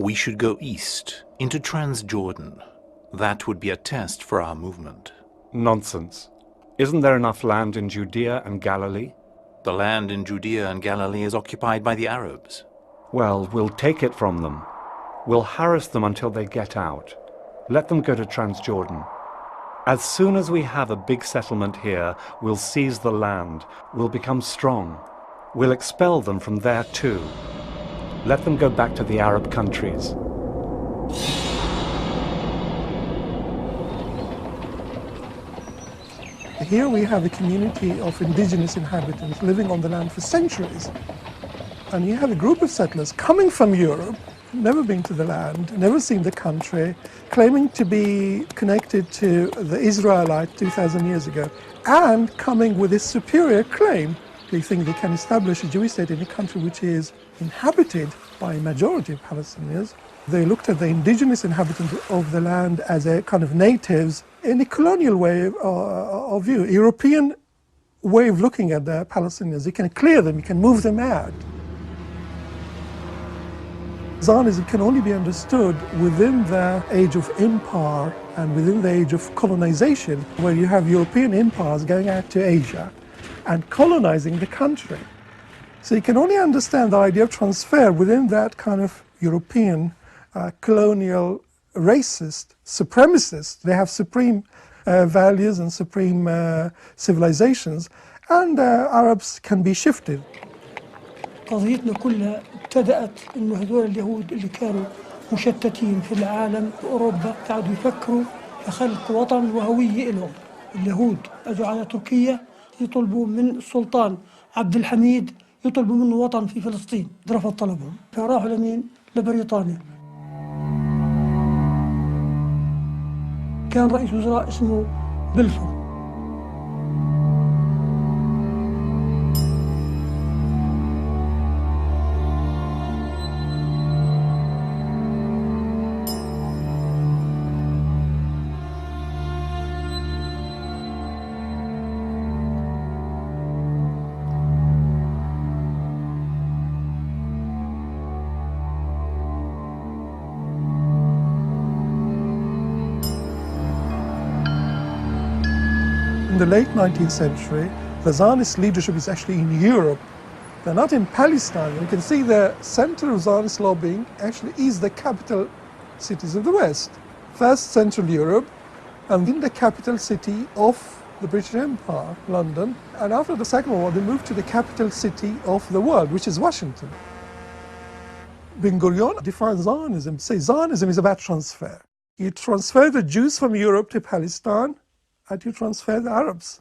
We should go east, into Transjordan. That would be a test for our movement. Nonsense. Isn't there enough land in Judea and Galilee? The land in Judea and Galilee is occupied by the Arabs. Well, we'll take it from them. We'll harass them until they get out. Let them go to Transjordan. As soon as we have a big settlement here, we'll seize the land. We'll become strong. We'll expel them from there too. Let them go back to the Arab countries. Here we have a community of indigenous inhabitants living on the land for centuries. And you have a group of settlers coming from Europe, never been to the land, never seen the country, claiming to be connected to the Israelites 2,000 years ago, and coming with this superior claim. They think they can establish a Jewish state in a country which is inhabited by a majority of Palestinians. They looked at the indigenous inhabitants of the land as a kind of natives in a colonial way of view, European way of looking at the Palestinians. You can clear them, you can move them out. Zionism can only be understood within the age of empire and within the age of colonization, where you have European empires going out to Asia and colonizing the country. So you can only understand the idea of transfer within that kind of European colonial, racist, supremacist. They have supreme values and supreme civilizations, and Arabs can be shifted. قضيتنا كلها ابتدأت إنه هذول اليهود اللي كانوا مشتتين في العالم في أوروبا قاعدوا يفكروا في خلق وطن وهوية لهم. اليهود أجوا على تركيا يطلبوا من السلطان عبد الحميد يطلبوا منه وطن في فلسطين، رفض طلبهم، فراحوا لمين؟ لبريطانيا. كان رئيس وزراء اسمه بلفور. In the late 19th century, the Zionist leadership is actually in Europe. They're not in Palestine. You can see the center of Zionist lobbying actually is the capital cities of the West. First, Central Europe, and in the capital city of the British Empire, London. And after the Second World War, they moved to the capital city of the world, which is Washington. Ben-Gurion defines Zionism, says Zionism is about transfer. You transfer the Jews from Europe to Palestine, and you transfer the Arabs.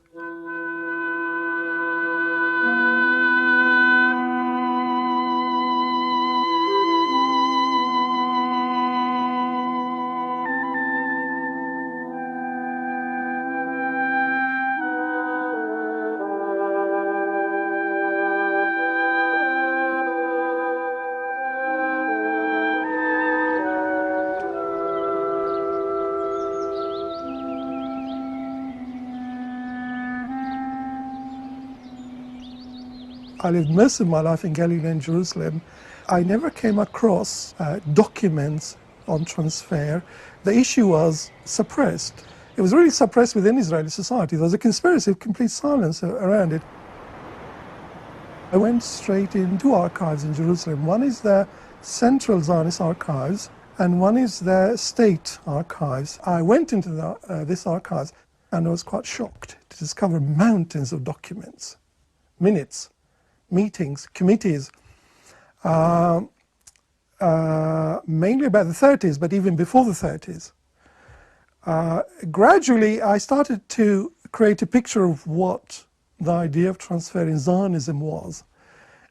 I lived most of my life in Galilee and Jerusalem. I never came across documents on transfer. The issue was suppressed. It was really suppressed within Israeli society. There was a conspiracy of complete silence around it. I went straight into archives in Jerusalem. One is the Central Zionist Archives, and one is the State Archives. I went into this archives, and I was quite shocked to discover mountains of documents, minutes, meetings, committees, mainly about the 30s, but even before the 30s. Gradually, I started to create a picture of what the idea of transfer in Zionism was.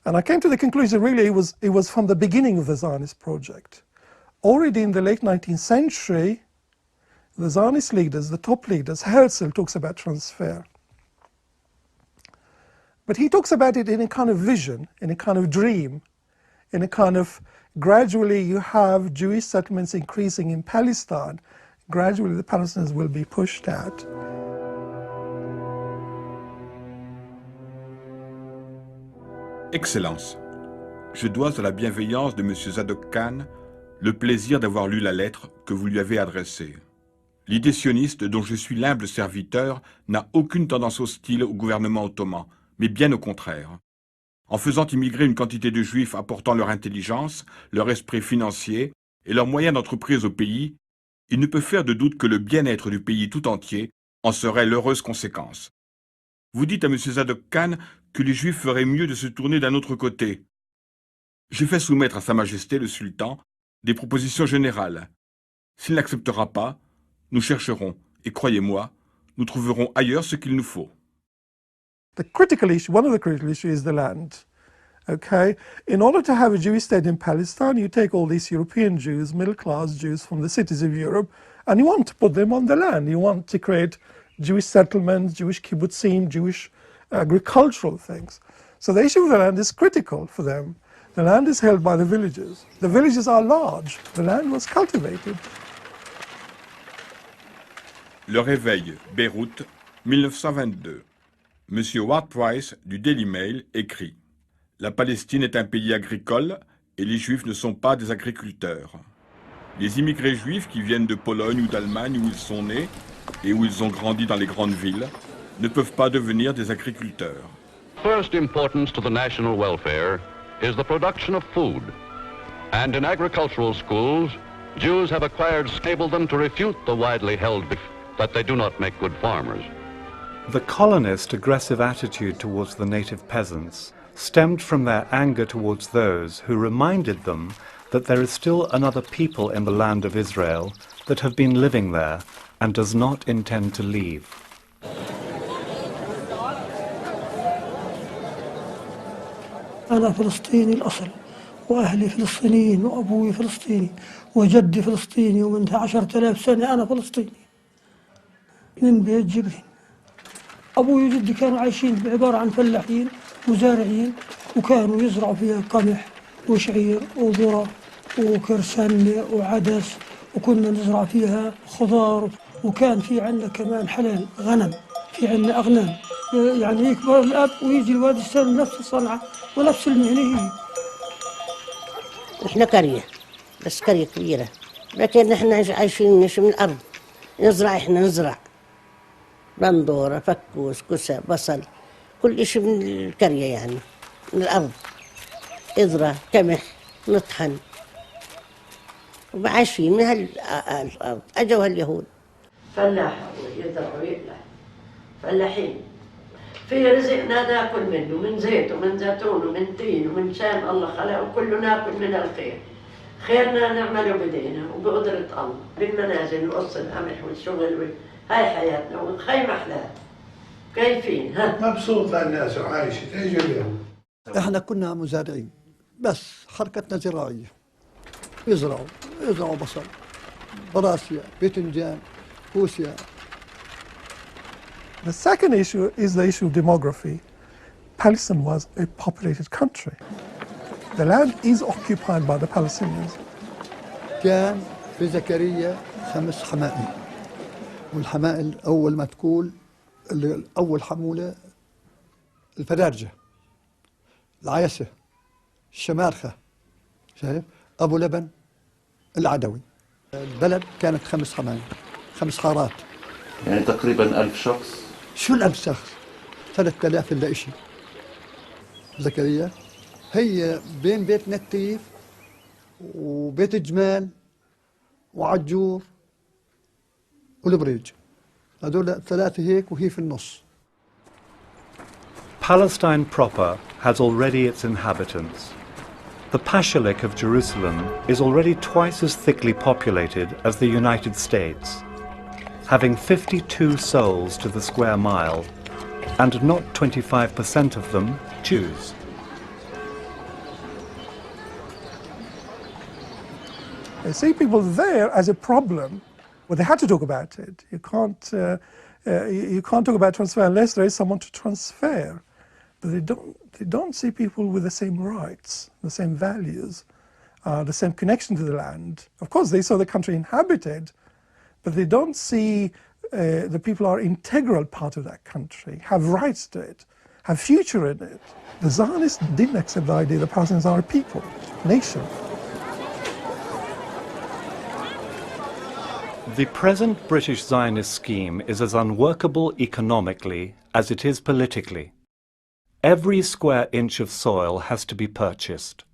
And I came to the conclusion, really, it was from the beginning of the Zionist project. Already in the late 19th century, the Zionist leaders, the top leaders, Herzl talks about transfer. But he talks about it in a kind of vision, in a kind of dream, in a kind of gradually you have Jewish settlements increasing in Palestine. Gradually the Palestinians will be pushed out. Excellence, je dois à la bienveillance de M. Zadok Khan le plaisir d'avoir lu la lettre que vous lui avez adressée. L'idée sioniste dont je suis l'humble serviteur n'a aucune tendance hostile au gouvernement ottoman, mais bien au contraire. En faisant immigrer une quantité de juifs apportant leur intelligence, leur esprit financier et leurs moyens d'entreprise au pays, il ne peut faire de doute que le bien-être du pays tout entier en serait l'heureuse conséquence. Vous dites à M. Zadok Khan que les Juifs feraient mieux de se tourner d'un autre côté. J'ai fait soumettre à Sa Majesté le Sultan des propositions générales. S'il n'acceptera pas, nous chercherons, et croyez-moi, nous trouverons ailleurs ce qu'il nous faut. The critical issue, one of the critical issues is the land. Okay, in order to have a Jewish state in Palestine, you take all these European Jews, middle-class Jews from the cities of Europe, and you want to put them on the land. You want to create Jewish settlements, Jewish kibbutzim, Jewish agricultural things. So the issue of the land is critical for them. The land is held by the villages. The villages are large. The land was cultivated. Le Réveil, Beyrouth, 1922. Monsieur Ward Price du Daily Mail écrit « La Palestine est un pays agricole et les Juifs ne sont pas des agriculteurs. Les immigrés juifs qui viennent de Pologne ou d'Allemagne où ils sont nés et où ils ont grandi dans les grandes villes ne peuvent pas devenir des agriculteurs. » First importance to the national welfare is the production of food. And in agricultural schools, Jews have acquired able them to refute the widely held belief that they do not make good farmers. The colonists' aggressive attitude towards the native peasants stemmed from their anger towards those who reminded them that there is still another people in the land of Israel that have been living there and does not intend to leave. أنا فلسطيني الأصل وأهلي فلسطينيين وأبوي فلسطيني وجدي فلسطيني ومن 10,000 سنة أنا فلسطيني من بيت جبرين. أبوي وجدي كانوا عايشين عبارة عن فلاحين مزارعين وكانوا يزرعوا فيها قمح وشعير وذرة وكرسنة وعدس وكنا نزرع فيها خضار وكان في عندنا كمان حلال غنم في عندنا أغنام يعني يكبر الأب ويجي الواد يشتغل نفس الصنعة ونفس المهنة هي. إحنا قرية بس قرية كبيرة لكن إحنا عايشين من الأرض نزرع إحنا نزرع بندورة فكوس كسى بصل كل شيء من القرية يعني من الأرض إذرة قمح نطحن وعايشين من هالأرض أجوا هاليهود فلاح يزرع ويقلع فلاحين في رزقنا ناكل منه من زيت ومن زيتون ومن تين ومن شام الله خلقه وكله ناكل من الخير خيرنا نعمله بدينا وبقدرة الله بالمنازل نقص القمح والشغل هاي حياتنا والخيمة أحلاها كيفين ها مبسوط للناس وعايشة ايش اليوم احنا كنا مزارعين بس حركتنا زراعية يزرعوا بصل براسيا باذنجان كوسيا. The second issue is the issue of demography. Palestine was a populated country. The land is occupied by the Palestinians. كان في زكريا 5 حمائل والحمائل أول ما تقول أول حمولة الفدارجة العيسة الشمارخة شايف أبو لبن العدوي. البلد كانت 5 حمائل 5 حارات يعني تقريبا 1000 شخص. شو 1000 شخص 3000 إلا إشي. زكريا هي بين بيت نتيف وبيت جمال وعجور والبريج هذول 3 هيك وهي في النص. Palestine proper has already its inhabitants. The Pashalik of Jerusalem is already twice as thickly populated as the United States, having 52 souls to the square mile, and not 25% of them Jews. They see people there as a problem. Well, they had to talk about it. You can't talk about transfer unless there is someone to transfer. But they don't see people with the same rights, the same values, the same connection to the land. Of course, they saw the country inhabited, but they don't see the people are integral part of that country, have rights to it, have future in it. The Zionists didn't accept the idea that Palestinians are a people, nation. The present British Zionist scheme is as unworkable economically as it is politically. Every square inch of soil has to be purchased.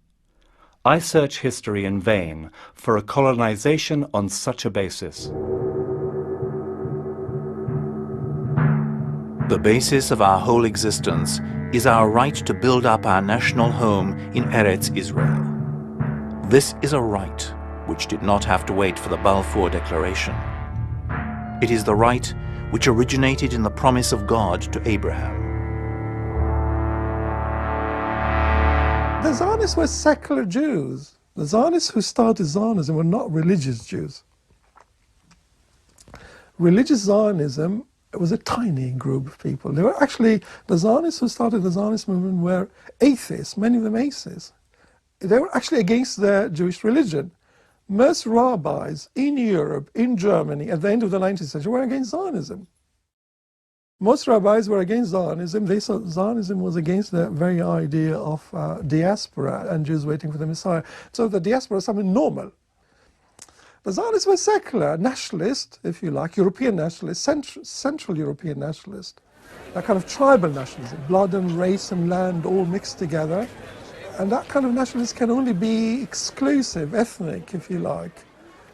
I search history in vain for a colonization on such a basis. The basis of our whole existence is our right to build up our national home in Eretz Israel. This is a right which did not have to wait for the Balfour Declaration. It is the right which originated in the promise of God to Abraham. The Zionists were secular Jews. The Zionists who started Zionism were not religious Jews. Religious Zionism was a tiny group of people. They were actually, the Zionists who started the Zionist movement were atheists, many of them atheists. They were actually against the Jewish religion. Most rabbis in Europe, in Germany, at the end of the 19th century were against Zionism. Most rabbis were against Zionism. They saw Zionism was against the very idea of diaspora and Jews waiting for the Messiah. So the diaspora is something normal. The Zionists were secular, nationalist, if you like, European nationalist, Central European nationalist. A kind of tribal nationalism, blood and race and land all mixed together. And that kind of nationalism can only be exclusive, ethnic, if you like.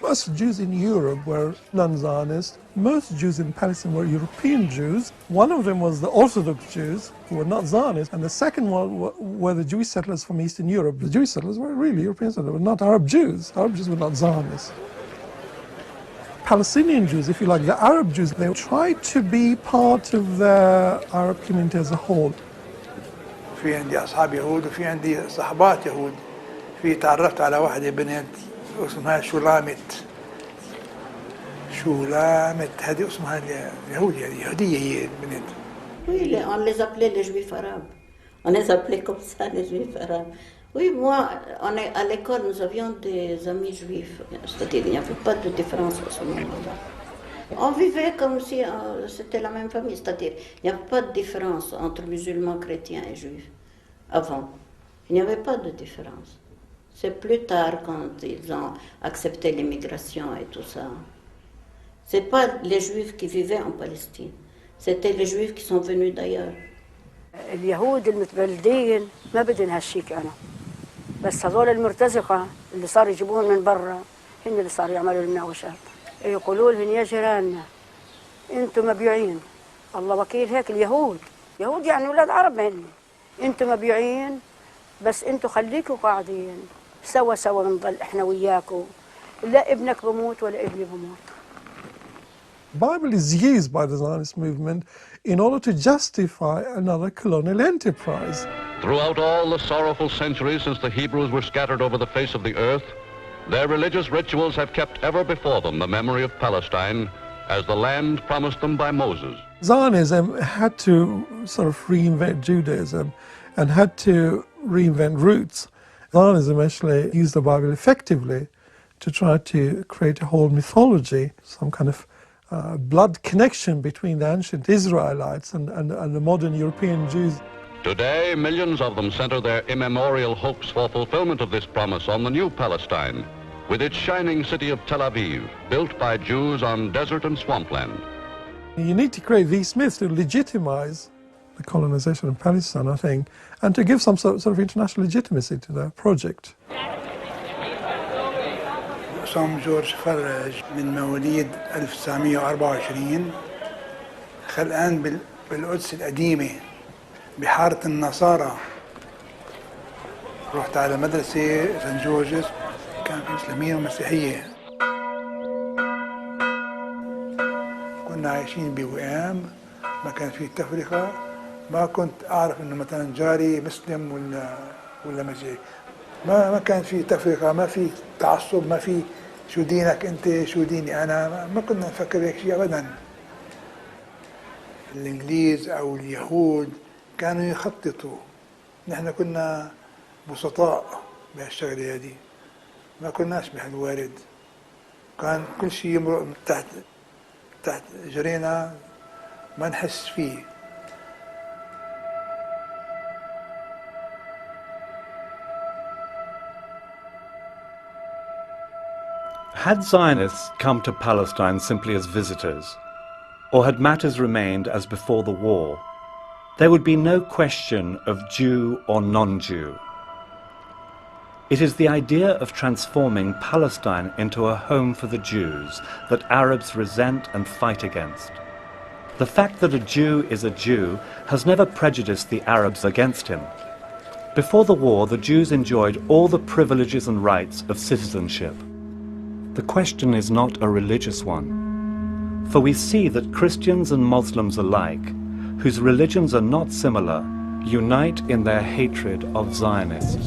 Most Jews in Europe were non-Zionist. Most Jews in Palestine were European Jews. One of them was the Orthodox Jews, who were not Zionists. And the second one were the Jewish settlers from Eastern Europe. The Jewish settlers were really European settlers, but not Arab Jews. Arab Jews were not Zionists. Palestinian Jews, if you like, the Arab Jews, they tried to be part of the Arab community as a whole. في عندي أصحاب يهود وفي عندي صحبات يهود. في تعرفت على واحدة بنت اسمها شولامت. هذه اسمها يهودية هي البنت. Oui, on les appelait les juifs arabes. On les appelait comme ça, les juifs arabes. Oui, moi, à l'école, nous avions des amis juifs. C'est-à-dire, il n'y avait pas de différence à ce moment-là. On vivait comme si c'était la même famille. C'est-à-dire, il n'y avait pas de différence entre musulmans, chrétiens et juifs. Avant, il n'y avait pas de différence. C'est plus tard, quand ils ont accepté l'immigration et tout ça. Ce n'est pas les juifs qui vivaient en Palestine. C'était les juifs qui sont venus d'ailleurs. اليهود المتبلدين ما بدهم هالشيء كانوا. بس هذول المرتزقة اللي صاروا يجيبوهم من برا هن اللي صاروا يعملوا المناوشات. يقولوا لهم يا جيراننا انتم مبيوعين. الله وكيل هيك اليهود. يهود يعني اولاد عرب هن. انتم مبيوعين بس انتم خليكم قاعدين سوا بنضل احنا وياكم. لا ابنك بموت ولا ابني بموت. The Bible is used by the Zionist movement in order to justify another colonial enterprise. Throughout all the sorrowful centuries since the Hebrews were scattered over the face of the earth, their religious rituals have kept ever before them the memory of Palestine as the land promised them by Moses. Zionism had to sort of reinvent Judaism and had to reinvent roots. Zionism actually used the Bible effectively to try to create a whole mythology, some kind of blood connection between the ancient Israelites and the modern European Jews. Today, millions of them center their immemorial hopes for fulfillment of this promise on the new Palestine, with its shining city of Tel Aviv, built by Jews on desert and swampland. You need to create these myths to legitimize the colonization of Palestine, I think, and to give some sort of international legitimacy to the project. عصام جورج فرج من مواليد 1924 خلقان بالقدس القديمة بحارة النصارى. رحت على مدرسة سان جورجز كان في إسلامية ومسيحية. كنا عايشين بوئام ما كان في تفرقة. ما كنت أعرف إنه مثلا جاري مسلم ولا مسيحي. ما كان في تفرقة، ما في تعصب، ما في شو دينك أنت شو ديني أنا. ما كنا نفكر هيك شيء أبدا. الإنجليز أو اليهود كانوا يخططوا. نحن كنا بسطاء بهالشغلة هذه. ما كناش بهالوارد. كان كل شيء يمرق تحت جرينا ما نحس فيه. Had Zionists come to Palestine simply as visitors, or had matters remained as before the war, there would be no question of Jew or non-Jew. It is the idea of transforming Palestine into a home for the Jews that Arabs resent and fight against. The fact that a Jew is a Jew has never prejudiced the Arabs against him. Before the war, the Jews enjoyed all the privileges and rights of citizenship. The question is not a religious one, for we see that Christians and Muslims alike, whose religions are not similar, unite in their hatred of Zionists.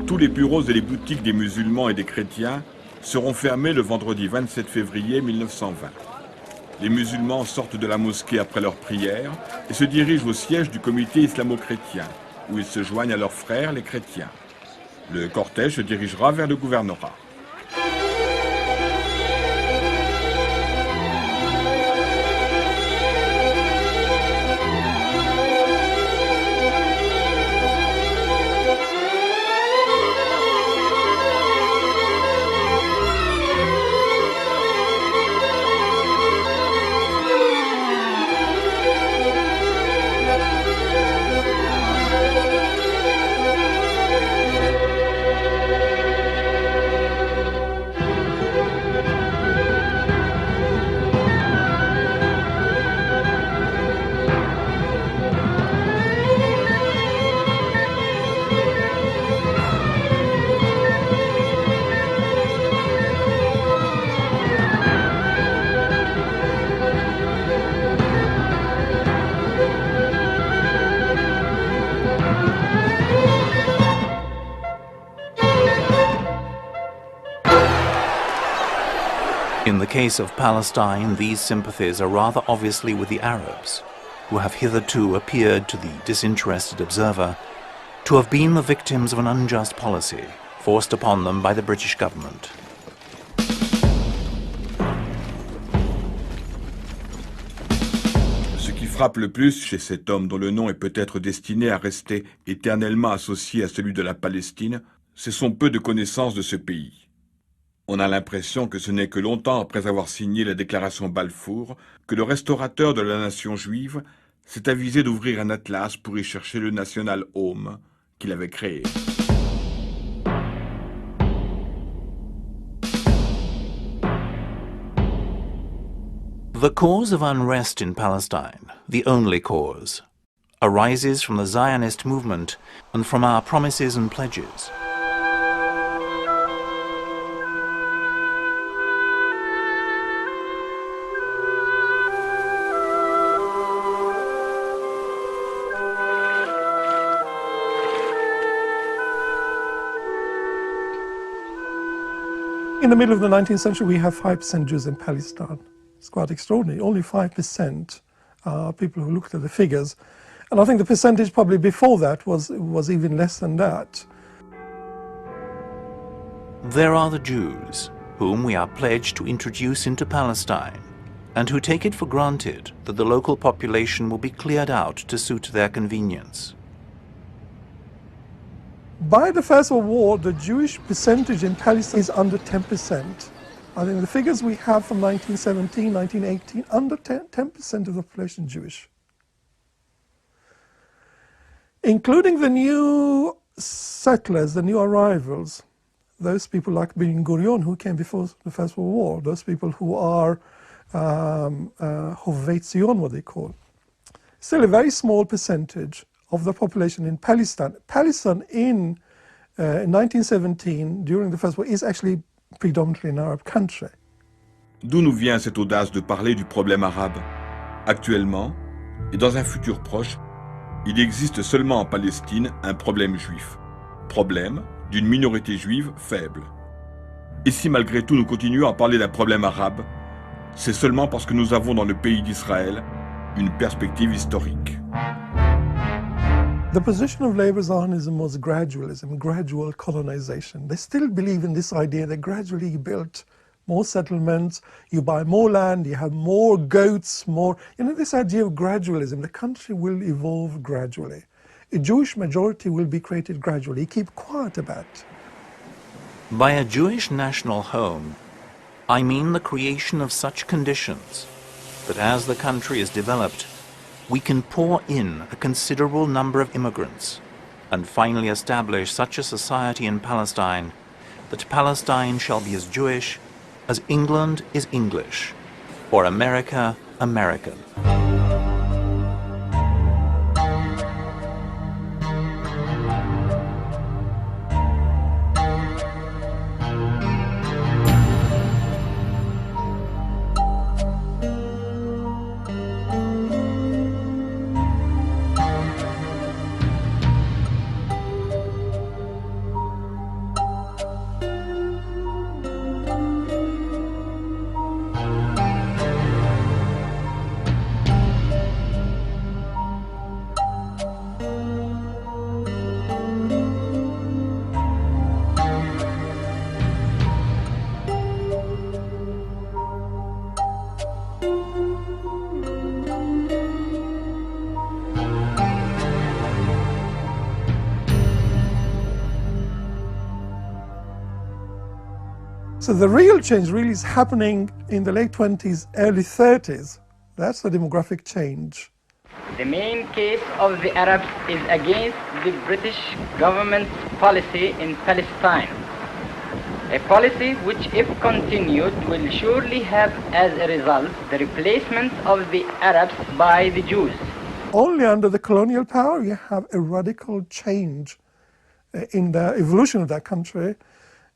Tous les bureaux et les boutiques des musulmans et des chrétiens seront fermés le vendredi 27 février 1920. Les musulmans sortent de la mosquée après leur prière et se dirigent au siège du comité islamo-chrétien, où ils se joignent à leurs frères, les chrétiens. Le cortège se dirigera vers le gouvernorat. In the case of Palestine, these sympathies are rather obviously with the Arabs, who have hitherto appeared to the disinterested observer to have been the victims of an unjust policy forced upon them by the British government. Ce qui frappe le plus chez cet homme dont le nom est peut-être destiné à rester éternellement associé à celui de la Palestine, c'est son peu de connaissance de ce pays. On a l'impression que ce n'est que longtemps après avoir signé la déclaration Balfour que le restaurateur de la nation juive s'est avisé d'ouvrir un atlas pour y chercher le national home qu'il avait créé. The cause of unrest in Palestine, the only cause, arises from the Zionist movement and from our promises and pledges. In the middle of the 19th century, we have 5% Jews in Palestine. It's quite extraordinary. Only 5% are people who looked at the figures. And I think the percentage probably before that was even less than that. There are the Jews, whom we are pledged to introduce into Palestine, and who take it for granted that the local population will be cleared out to suit their convenience. By the First World War, the Jewish percentage in Palestine is under 10%. I think the figures we have from 1917, 1918, under 10% of the population Jewish. Including the new settlers, the new arrivals, those people like Ben Gurion who came before the First World War, those people who are Hovei Zion, what they call. Still a very small percentage of the population in Palestine. Palestine in 1917, during the First War, is actually predominantly an Arab country. D'où nous vient cette audace de parler du problème arabe? Actuellement, et dans un futur proche, il existe seulement en Palestine un problème juif. Problème d'une minorité juive faible. Et si malgré tout nous continuons à parler d'un problème arabe, c'est seulement parce que nous avons dans le pays d'Israël une perspective historique. The position of Labour Zionism was gradualism, gradual colonization. They still believe in this idea they gradually built more settlements, you buy more land, you have more goats, more... this idea of gradualism, the country will evolve gradually. A Jewish majority will be created gradually. Keep quiet about it. By a Jewish national home, I mean the creation of such conditions that as the country is developed, we can pour in a considerable number of immigrants and finally establish such a society in Palestine that Palestine shall be as Jewish as England is English, or America American. So the real change really is happening in the late 20s, early 30s. That's the demographic change. The main case of the Arabs is against the British government's policy in Palestine. A policy which, if continued, will surely have as a result the replacement of the Arabs by the Jews. Only under the colonial power you have a radical change in the evolution of that country.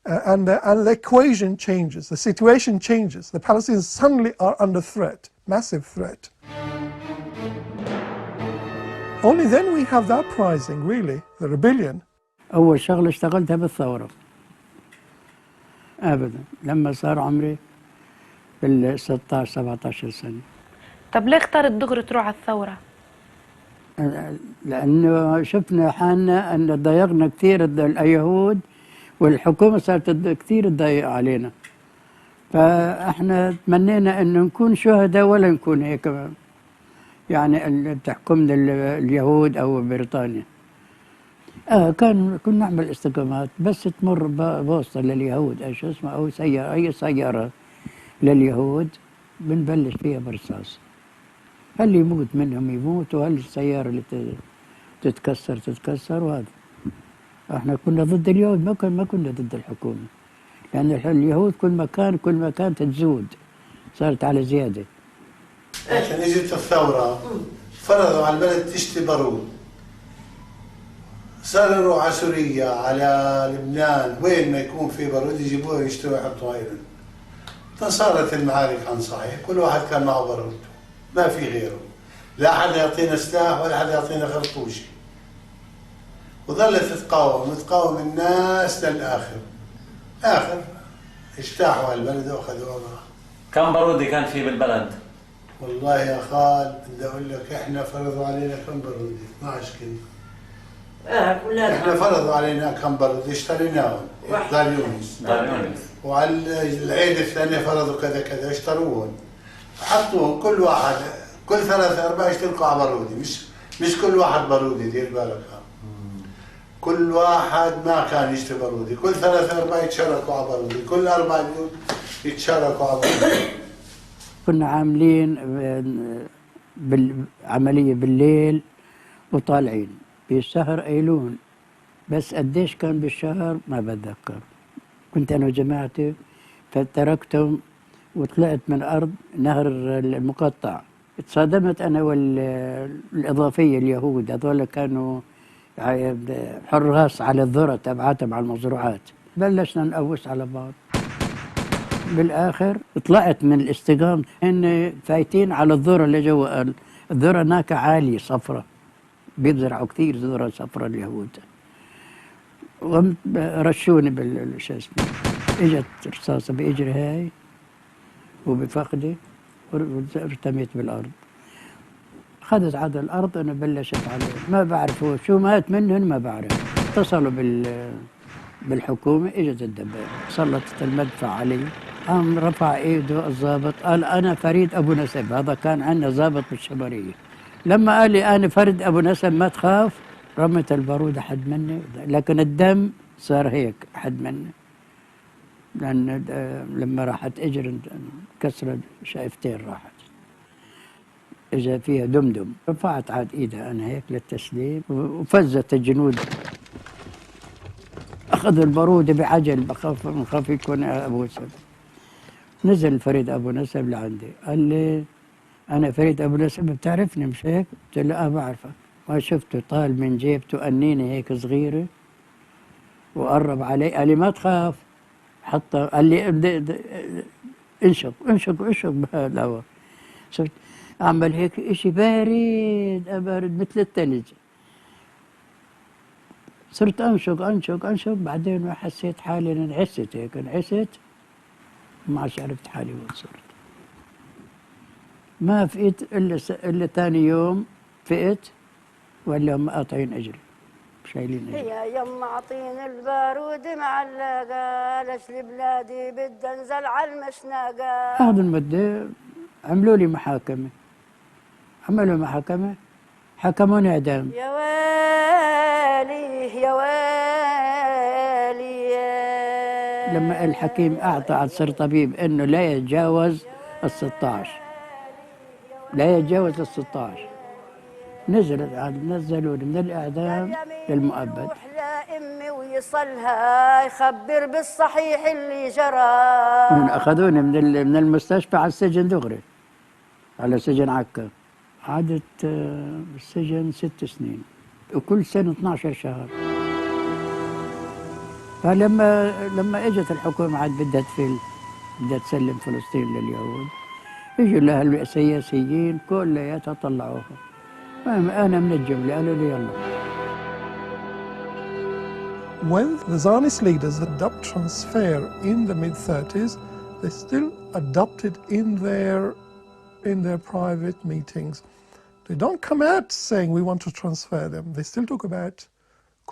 And the equation changes, the situation changes. The Palestinians suddenly are under threat, massive threat. Only then we have the uprising, really, the rebellion. أول شغلة اشتغلتها بالثورة. أبدا، لما صار عمري بال 16 17 سنة. طب ليه اخترت دغري تروح على الثورة؟ لأنه شفنا حالنا أن ضيقنا كثير اليهود، والحكومة صارت كثير تضيق علينا. فاحنا تمنينا انه نكون شهداء ولا نكون هيك يعني اللي بتحكمنا اليهود او بريطانيا. كنا نعمل استقامات بس تمر بوسطة لليهود ايش اسمه او سيارة اي سيارة لليهود بنبلش فيها برصاص. هل يموت منهم يموت وهل السيارة اللي تتكسر وهذا. احنا كنا ضد اليهود ما كنا ضد الحكومة. لأن اليهود كل مكان تتزود صارت على زيادة. عشان اجت الثورة فرضوا على البلد تشتري بارود. صاروا يروحوا على سوريا على لبنان وين ما يكون في بارود يجيبوه يشتروا يحطوها هنا. فصارت المعارك عن صحيح، كل واحد كان معه بارود ما في غيره. لا حد يعطينا سلاح ولا حد يعطينا خرطوشي. وظلت تقاوم الناس للآخر. اجتاحوا على البلد واخذوها معهم. كم بارودي كان في بالبلد؟ والله يا خال بدي اقول لك احنا فرضوا علينا كم بارودي 12 كنا. احنا فرضوا علينا كم بارودي اشتريناهم دار يونس. وعلى العيد الثانية فرضوا كذا اشتروهم. حطوهم كل واحد كل 3-4 يشتركوا على بارودي، مش كل واحد بارودي دير بالك. كل واحد ما كان يشتري بارودي، كل 3-4 يتشاركوا على بارودي، كل 4 يتشاركوا على بارودي. كنا عاملين عملية بالليل وطالعين بالشهر أيلول، بس قديش كان بالشهر ما بتذكر. كنت أنا وجماعتي فتركتهم وطلعت من أرض نهر المقطع. تصادمت أنا والإضافية اليهود، هذول كانوا حراس على الذرة تبعاتهم على المزروعات. بلشنا نقوس على بعض. بالآخر طلعت من الاستقامة إن فايتين على الذرة اللي جوا. الذرة هناك عالية صفرة، بيزرعوا كثير ذرة صفرة اليهود. ورشوني بالشو اسمه، اجت رصاصة بإجري هاي وبفخدي وارتميت بالأرض. خدت على الأرض أنا بلشت عليه، ما بعرف هو شو مات منهن ما بعرف. اتصلوا بالحكومة، اجت الدبابة سلطت المدفع علي قام رفع ايده الضابط قال انا فريد ابو نسب. هذا كان عندنا ضابط بالشماليه. لما قال لي انا فريد ابو نسب ما تخاف، رمت البارود حد مني، لكن الدم صار هيك حد مني، لان لما راحت اجر كسرت شايفتين راحت، اجى فيها دمدم. رفعت عاد ايدها انا هيك للتسليم، وفزت الجنود. اخذ البارودة بعجل، بخاف يكون ابو نسب. نزل فريد ابو نسب لعندي قال لي انا فريد ابو نسب بتعرفني مش هيك؟ قلت له بعرفك. ما شفته طال من جيبته أنينة هيك صغيرة وقرب علي قال لي ما تخاف. حطها قال لي انشق انشق انشق بهالهواء. صرت اعمل هيك اشي بارد بارد مثل الثلج. صرت انشق انشق انشق، بعدين ما حسيت حالي انعست هيك، انعست ما عادش عرفت حالي وين صرت. ما فقت الا ثاني يوم فقت ولا هم قاطعين اجري شايلين اجري. هي يما عطيني البارود معلقه، ليش لبلادي بدي انزل على المشنقه. هذا المدة عملوا لي محاكمة، عملوا محاكمة حكموني اعدام. يا ويلي يا ويلي يا لما الحكيم اعطى على صر طبيب انه لا يتجاوز ال16، لا يتجاوز ال16، نزلت عاد نزلوني من الاعدام للمؤبد. لا امي ويصلها يخبر بالصحيح اللي جرى. اخذوني من المستشفى على السجن دغري، على سجن عكا. قعدت بالسجن 6 سنين وكل سنة 12 شهر. فلما اجت الحكومة عاد بدها تفل، بدها تسلم فلسطين لليهود، اجوا لها السياسيين كلياتها طلعوها. انا من الجملة قالوا لي يلا. When the Zionist leaders adopt transfer in the mid-30s, they still adopt it in their private meetings. They don't come out saying we want to transfer them. They still talk about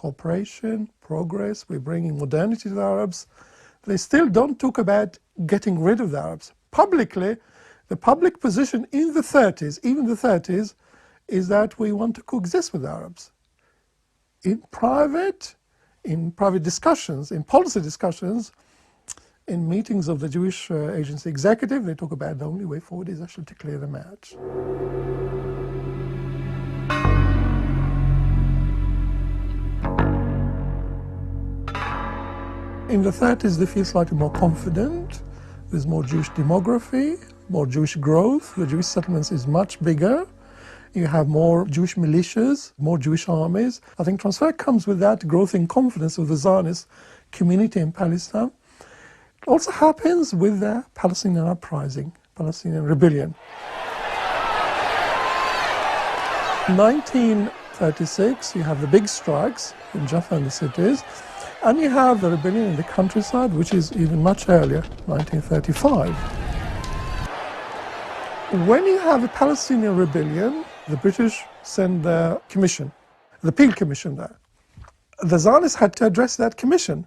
cooperation, progress, we're bringing modernity to the Arabs. They still don't talk about getting rid of the Arabs. Publicly, the public position in the 30s, even the 30s, is that we want to coexist with the Arabs. In private discussions, in policy discussions, in meetings of the Jewish Agency Executive, they talk about the only way forward is actually to clear them out. In the 30s, they feel slightly more confident. There's more Jewish demography, more Jewish growth. The Jewish settlements is much bigger. You have more Jewish militias, more Jewish armies. I think transfer comes with that growth in confidence of the Zionist community in Palestine. It also happens with the Palestinian uprising, Palestinian rebellion. In 1936, you have the big strikes in Jaffa and the cities, and you have the rebellion in the countryside, which is even much earlier, 1935. When you have a Palestinian rebellion, the British send the commission, the Peel Commission there. The Zionists had to address that commission.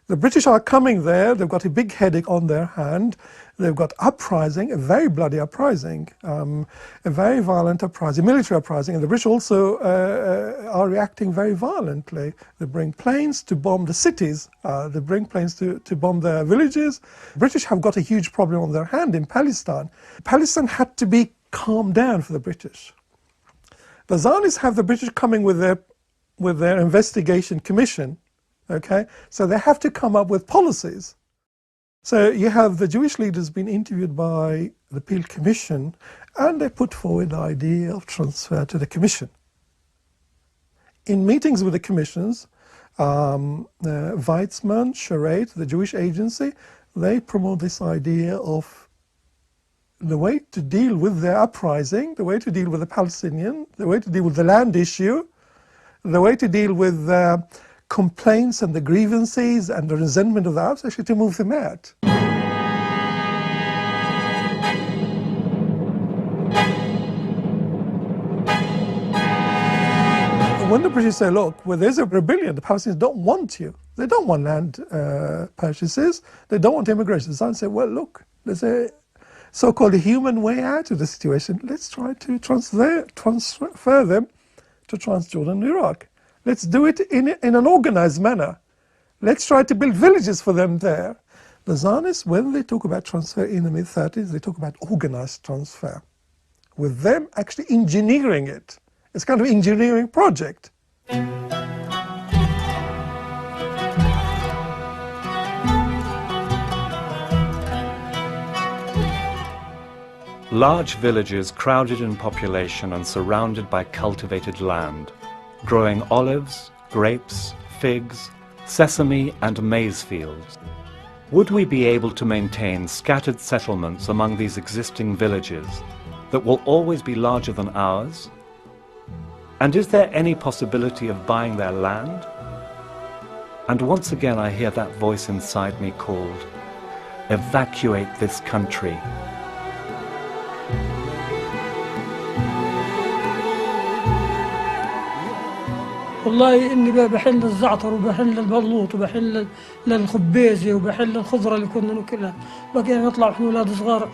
The British are coming there, they've got a big headache on their hand, they've got uprising, a very bloody uprising, a very violent uprising, military uprising, and the British also are reacting very violently. They bring planes to bomb the cities, they bring planes to bomb the villages. The British have got a huge problem on their hand in Palestine. Palestine had to be calmed down for the British. The Zionists have the British coming with their investigation commission. Okay, so they have to come up with policies. So you have the Jewish leaders being interviewed by the Peel Commission, and they put forward the idea of transfer to the commission. In meetings with the commissions, Weizmann, Charette, the Jewish agency, they promote this idea of the way to deal with the uprising, the way to deal with the Palestinian, the way to deal with the land issue, the way to deal with complaints and the grievances and the resentment of the Arabs, actually to move them out. When the British say, look, well, there's a rebellion, the Palestinians don't want you, They don't want land purchases. They don't want immigration. The Zionists say, well, look, there's a so-called human way out of the situation. Let's try to transfer them to Transjordan and Iraq. Let's do it in an organized manner. Let's try to build villages for them there. The Zionists, when they talk about transfer in the mid-30s, they talk about organized transfer, with them actually engineering it. It's kind of an engineering project. Large villages crowded in population and surrounded by cultivated land, growing olives, grapes, figs, sesame and maize fields. Would we be able to maintain scattered settlements among these existing villages that will always be larger than ours? And is there any possibility of buying their land? And once again I hear that voice inside me called, evacuate this country. والله إني بحل الزعتر وبحل البلوط وبحل الخبيزة وبحل الخضرة اللي كنا ناكلها. بقينا نطلع إحنا أولاد صغار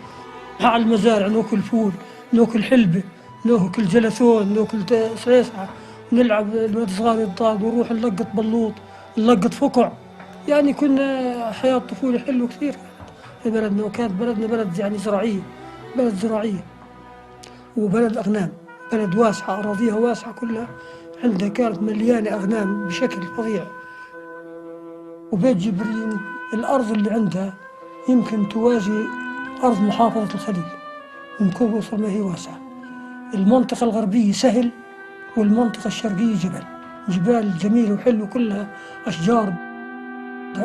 على المزارع ناكل فول، ناكل حلبة، ناكل جلسون، ناكل سيسعة، ونلعب الولاد صغار يضاد ونروح نلقط بلوط، نلقط فقع. يعني كنا حياة طفولة حلوة كثير في بلدنا، وكانت بلدنا بلد يعني زراعية، بلد زراعية وبلد أغنام، بلد واسعة أراضيها واسعة كلها. عندها كانت مليانة أغنام بشكل فظيع. وبيت جبرين الأرض اللي عندها يمكن توازي أرض محافظة الخليل من كثر ما هي واسعة. المنطقة الغربية سهل والمنطقة الشرقية جبال جميلة وحلوة كلها أشجار.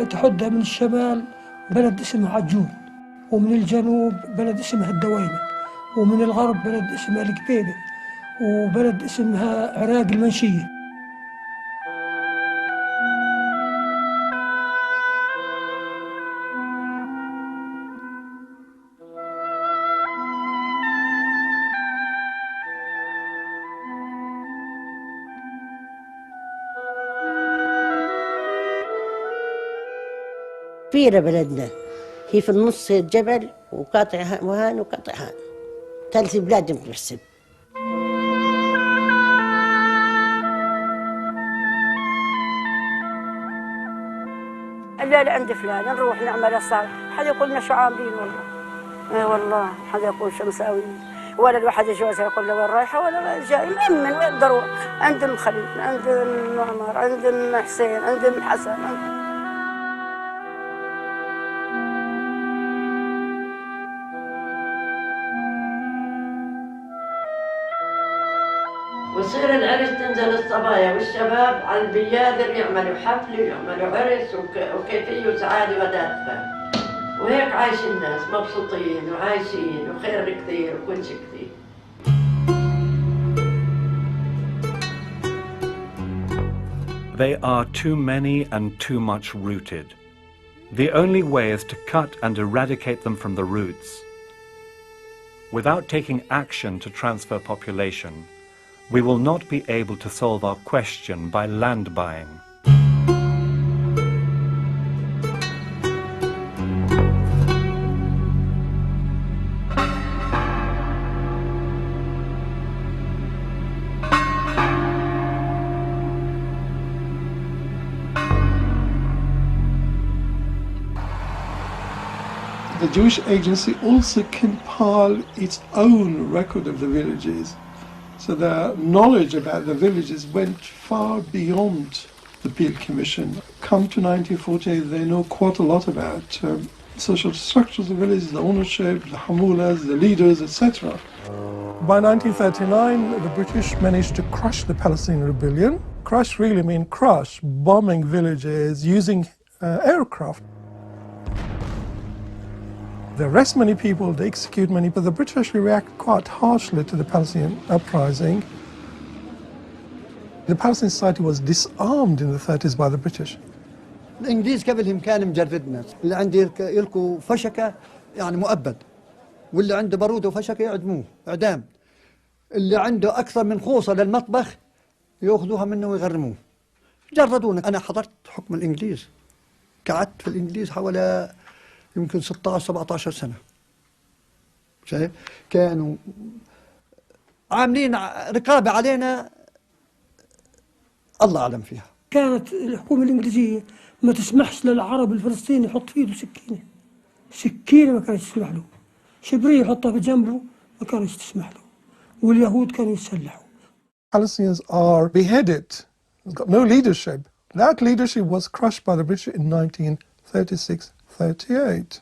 تحدها من الشمال بلد اسمه عجون، ومن الجنوب بلد اسمه الدوينة، ومن الغرب بلد اسمه القبيبة، وبلد اسمها عراق المنشية. كبيرة بلدنا، هي في النص الجبل وقاطع وهان وقاطع هان، 3 بلاد بتحسب. لا عند فلان نروح نعمل الصالح، حدا يقول لنا شو عاملين والله. اي والله حدا يقول شو مساويين، ولا الواحد جوزها يقول له وين رايحه ولا جاي مأمن وين ضروري. عند الخليل، عند المعمر، عند الحسين، عند الحسن، ويصير العرس تنزل الصبايا والشباب على البيادر يعملوا حفل ويعملوا عرس وكيفية وسعادة ودادفة، وهيك عايش الناس مبسوطين وعايشين وخير كثير وكل شيء كثير. They are too many and too much rooted. The only way is to cut and eradicate them from the roots. Without taking action to transfer population, we will not be able to solve our question by land buying. The Jewish Agency also compiled its own record of the villages. So the knowledge about the villages went far beyond the Peel Commission. Come to 1948, they know quite a lot about social structures of the villages, the ownership, the hamulas, the leaders, etc. By 1939, the British managed to crush the Palestinian rebellion. Crush really means crush, bombing villages, using aircraft. They arrest many people, they execute many, but the British actually react quite harshly to the Palestinian uprising. The Palestinian society was disarmed in the 30s by the British. الإنجليز قبلهم كان مجردنا، اللي عنده يلقوا فشكة يعني مؤبد، واللي عنده بارود وفشكة يعدموه إعدام، اللي عنده أكثر من خوصة للمطبخ يأخذوها منه ويغرموه. جردونا. أنا حضرت حكم الإنجليز قعدت في الإنجليز حوالي يمكن 16-17 سنة. شايف؟ كانوا عاملين رقابة علينا الله أعلم فيها. كانت الحكومة الإنجليزية ما تسمحش للعرب الفلسطيني يحط في ايده سكينة ما كانت تسمح له، شبرية يحطها بجنبه ما كانت تسمح له، واليهود كانوا يتسلحوا. Palestinians are beheaded. They've got no leadership. That leadership was crushed by the British in 1936-38.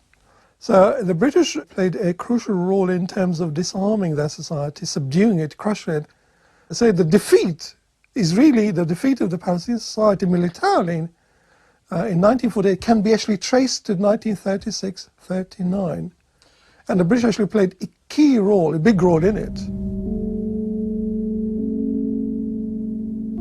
So the British played a crucial role in terms of disarming their society, subduing it, crushing it. So the defeat is really the defeat of the Palestinian society militarily in 1948 can be actually traced to 1936-39. And the British actually played a key role, a big role in it.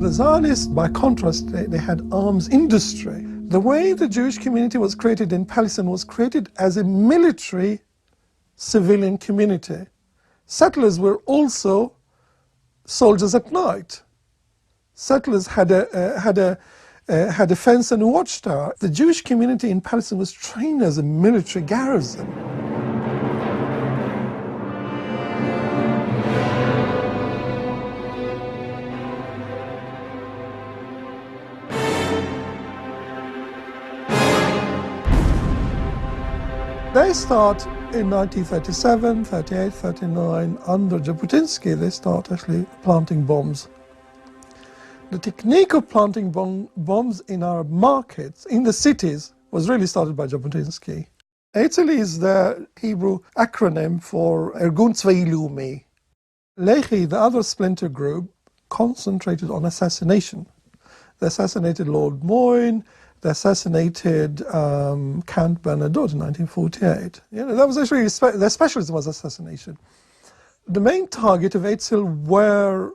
The Zionists, by contrast, they had arms industry. The way the Jewish community was created in Palestine was created as a military civilian community. Settlers were also soldiers at night. Settlers had a fence and a watchtower. The Jewish community in Palestine was trained as a military garrison. They start in 1937, 38, 39, under Jabotinsky, they start actually planting bombs. The technique of planting bombs in our markets, in the cities, was really started by Jabotinsky. Eitzel is the Hebrew acronym for Ergun Tzvei Leumi. Lehi, the other splinter group, concentrated on assassination. They assassinated Lord Moyne, they assassinated Count Bernadotte in 1948. That was actually, their specialism was assassination. The main target of Eitzel were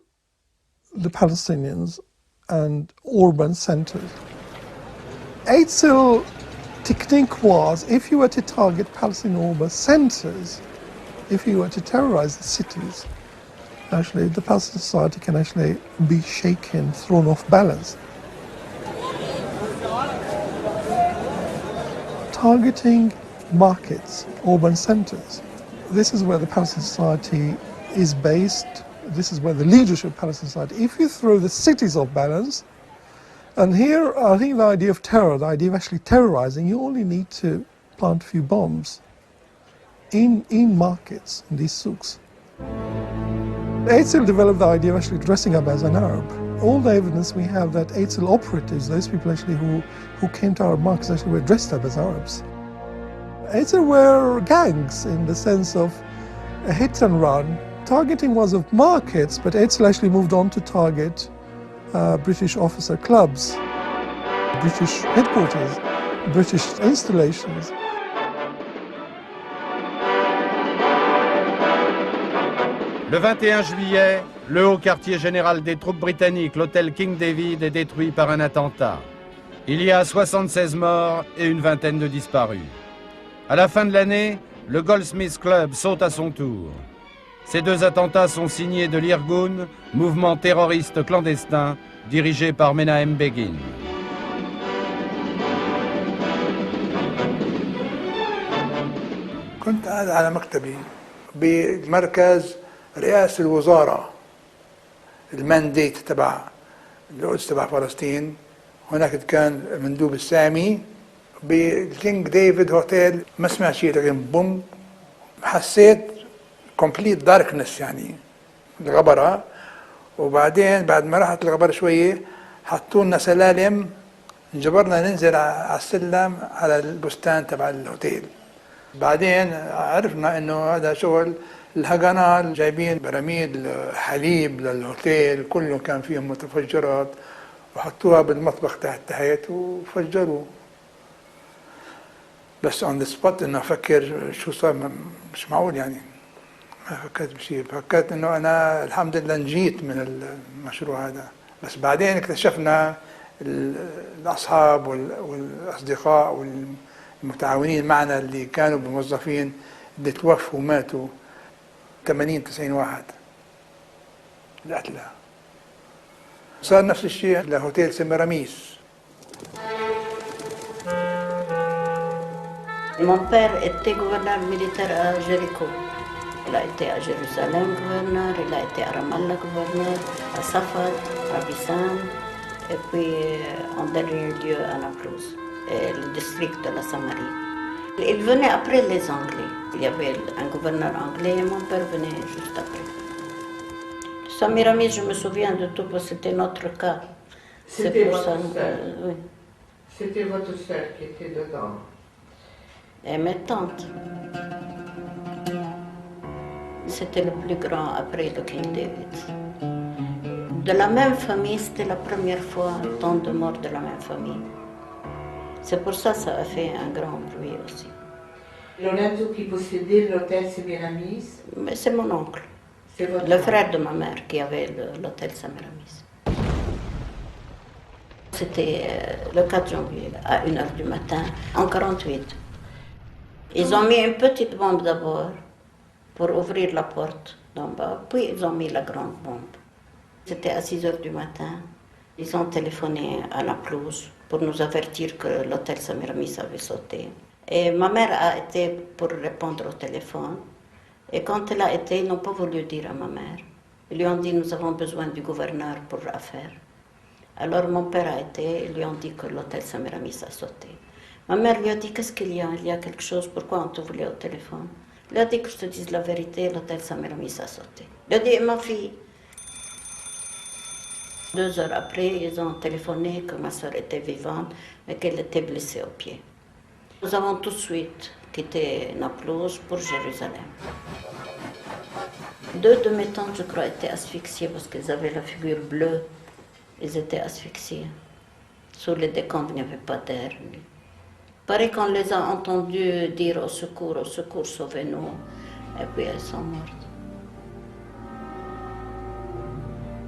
the Palestinians and urban centers. Eitzel technique was, if you were to target Palestinian urban centers, if you were to terrorize the cities, actually the Palestinian society can actually be shaken, thrown off balance. Targeting markets, urban centers. This is where the Palestinian society is based. This is where the leadership of Palestinian society. If you throw the cities off balance, and here I think the idea of terror, the idea of actually terrorizing, you only need to plant a few bombs in markets, in these souks. Eitzel developed the idea of actually dressing up as an Arab. All the evidence we have that Eitzel operatives, those people actually who came to Arab markets, actually were dressed up as Arabs. Eitzel were gangs in the sense of a hit and run. Targeting was of markets, but Eitzel actually moved on to target British officer clubs, British headquarters, British installations. Le 21 juillet, le haut quartier général des troupes britanniques, l'hôtel King David, est détruit par un attentat. Il y a 76 morts et une vingtaine de disparus. À la fin de l'année, le Goldsmiths Club saute à son tour. Ces deux attentats sont signés de l'Irgun, mouvement terroriste clandestin dirigé par Menahem Begin. كنت قاعد على مكتبي بمركز رئاسة الوزارة المانديت تبع القدس تبع فلسطين. هناك كان المندوب السامي بالكينج ديفيد هوتيل. ما سمعت شيء لكن بوم، حسيت كومبليت داركنس، يعني الغبرة. وبعدين بعد ما راحت الغبرة شوية حطوا لنا سلالم، انجبرنا ننزل على السلم على البستان تبع الهوتيل. بعدين عرفنا انه هذا شغل الهجنال، جايبين براميل حليب للهوتيل كله كان فيهم متفجرات وحطوها بالمطبخ تحت وفجروا. بس on the spot انه افكر شو صار، مش معقول يعني، ما فكرت بشيء. فكرت انه انا الحمد لله نجيت من المشروع هذا. بس بعدين اكتشفنا الاصحاب والاصدقاء والمتعاونين معنا اللي كانوا بموظفين اللي توفوا وماتوا 80-90 واحد القتلى. صار نفس الشيء لهوتيل سمراميس. Mon père était gouverneur militaire à Jéricho. Il a été à Jérusalem gouverneur, il a été à Ramallah gouverneur, à Safad, à Bissan, et puis en dernier lieu à Naplouse, le district de la Samarie. Il venait après les Anglais. Il y avait un gouverneur anglais et mon père venait juste après. Samiramis, je me souviens de tout parce que c'était notre cas. C'était votre sœur. Oui. C'était votre sœur qui était dedans. Et mes tantes. C'était le plus grand après le King David. De la même famille, c'était la première fois tant de morts de la même famille. C'est pour ça que ça a fait un grand bruit aussi. Lorenzo qui possédait l'hôtel Semiramis? Mais c'est mon oncle. C'est votre le frère de ma mère qui avait l'hôtel Semiramis. C'était le 4 janvier, à 1h du matin, en 48. Ils ont mis une petite bombe d'abord pour ouvrir la porte d'en bas, puis ils ont mis la grande bombe. C'était à 6h du matin. Ils ont téléphoné à Naplouse pour nous avertir que l'hôtel Semiramis avait sauté. Et ma mère a été pour répondre au téléphone. Et quand elle a été, ils n'ont pas voulu dire à ma mère. Ils lui ont dit, nous avons besoin du gouverneur pour l'affaire. Alors mon père a été, ils lui ont dit que l'hôtel Semiramis a sauté. Ma mère lui a dit, qu'est-ce qu'il y a? Il y a quelque chose, pourquoi on te voulait au téléphone? Il a dit que je te dise la vérité, l'hôtel Semiramis a sauté. Il a dit, ma fille. 2 heures après, ils ont téléphoné que ma soeur était vivante, mais qu'elle était blessée au pied. Nous avons tout de suite quitté Naplouse pour Jérusalem. 2 de mes tantes, je crois, étaient asphyxiées parce qu'ils avaient la figure bleue. Ils étaient asphyxiés. Sous les décombres, il n'y avait pas d'air. Pareil qu'on les a entendus dire au secours, sauvez-nous. Et puis elles sont mortes.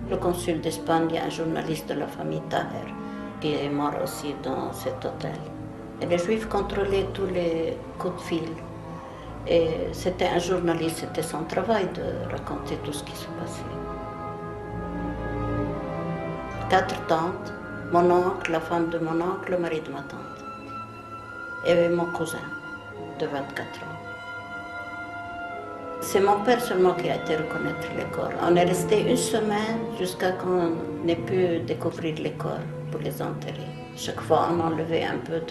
Le consul d'Espagne, il y a un journaliste de la famille Taher qui est mort aussi dans cet hôtel. Et les Juifs contrôlaient tous les coups de fil. Et c'était un journaliste, c'était son travail de raconter tout ce qui se passait. 4 tantes, mon oncle, la femme de mon oncle, le mari de ma tante. Et mon cousin de 24 ans. C'est mon père seulement qui a été reconnaître les corps. On est resté 1 semaine jusqu'à qu'on ait pu découvrir les corps pour les enterrer. Chaque fois, on enlevait un peu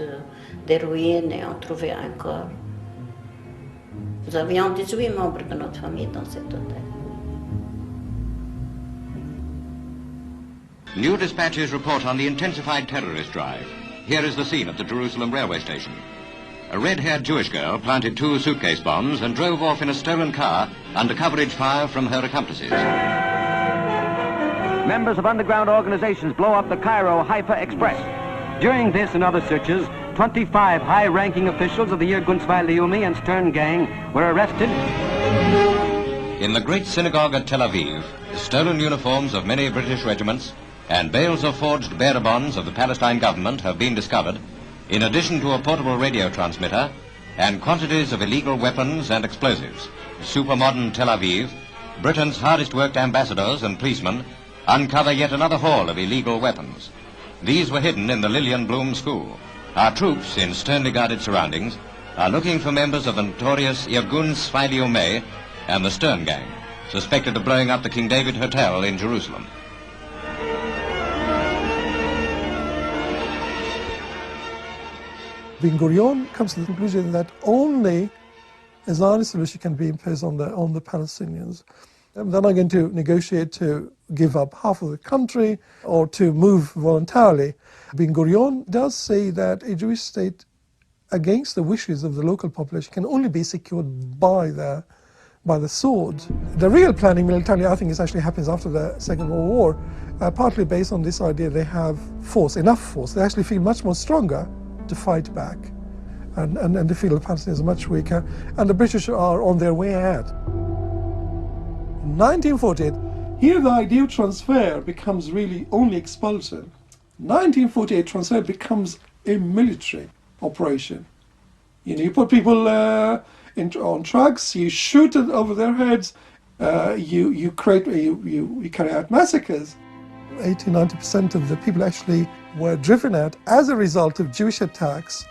des ruines et on trouvait un corps. Nous avions 18 membres de notre famille dans cet hôtel. New dispatches report on the intensified terrorist drive. Here is the scene at the Jerusalem railway station. A red-haired Jewish girl planted 2 suitcase bombs and drove off in a stolen car under coverage fire from her accomplices. Members of underground organizations blow up the Cairo-Haifa Express. During this and other searches, 25 high-ranking officials of the Irgun-Zwei Leumi and Stern gang were arrested. In the great synagogue at Tel Aviv, the stolen uniforms of many British regiments and bales of forged bearer bonds of the Palestine government have been discovered, in addition to a portable radio transmitter and quantities of illegal weapons and explosives. Supermodern Tel Aviv, Britain's hardest worked ambassadors and policemen, uncover yet another haul of illegal weapons. These were hidden in the Lillian Bloom School. Our troops, in sternly guarded surroundings, are looking for members of the notorious Irgun-Zwei Leumi and the Stern gang, suspected of blowing up the King David Hotel in Jerusalem. Ben Gurion comes to the conclusion that only a Zionist solution can be imposed on the Palestinians. They're not going to negotiate to give up half of the country or to move voluntarily. Ben Gurion does say that a Jewish state, against the wishes of the local population, can only be secured by the sword. The real planning militarily, I think, actually happens after the Second World War, partly based on this idea they have force, enough force. They actually feel much more stronger to fight back, and they feel the Palestinians are much weaker, and the British are on their way ahead. In 1948, here the idea of transfer becomes really only expulsion. 1948, transfer becomes a military operation. You put people on trucks, you shoot it over their heads, you carry out massacres. 80-90% of the people actually were driven out as a result of Jewish attacks